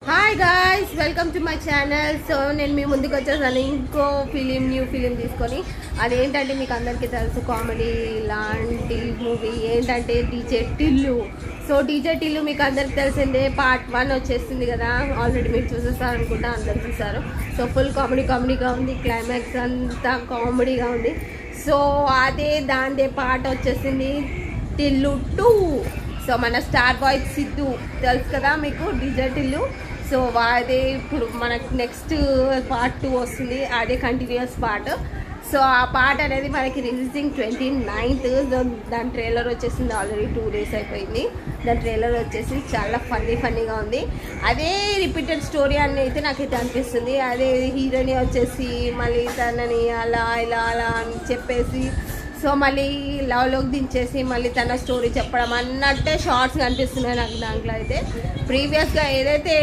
Hi guys, welcome to my channel. So నేను మీ ముందుకు వచ్చేసాను ఇంకో న్యూ ఫిలిం తీసుకొని. అదేంటంటే మీకు అందరికీ తెలుసు, కామెడీ లాంటి మూవీ ఏంటంటే DJ Tillu. So DJ Tillu మీకు అందరికి తెలిసిందే, పార్ట్ 1 వచ్చేస్తుంది కదా. ఆల్రెడీ మీరు చూసేస్తారు అనుకుంటా, అందరు చూసారు. సో ఫుల్ కామెడీగా ఉంది, క్లైమాక్స్ అంతా కామెడీగా ఉంది. సో అదే దాందే పార్ట్ వచ్చేసింది టిల్లు 2. సో మన స్టార్ బాయ్ సిద్ధు తెలుసు కదా మీకు, డీజే టిల్లు. సో అదే ఇప్పుడు మనకు నెక్స్ట్ పార్ట్ 2 వస్తుంది, అదే కంటిన్యూస్ పార్ట్. సో ఆ పార్ట్ అనేది మనకి రిలీజింగ్ 29th. దాని ట్రైలర్ వచ్చేసింది, ఆల్రెడీ 2 days అయిపోయింది. దాని ట్రైలర్ వచ్చేసి చాలా ఫన్నీగా ఉంది. అదే రిపీటెడ్ స్టోరీ అని అయితే నాకైతే అనిపిస్తుంది. అదే హీరోని వచ్చేసి మళ్ళీ తనని అలా అని చెప్పేసి, సో మళ్ళీ లవ్లోకి దించేసి మళ్ళీ తన స్టోరీ చెప్పడం అన్నట్టే షార్ట్స్ కనిపిస్తున్నాయి నాకు దాంట్లో అయితే. ప్రీవియస్గా ఏదైతే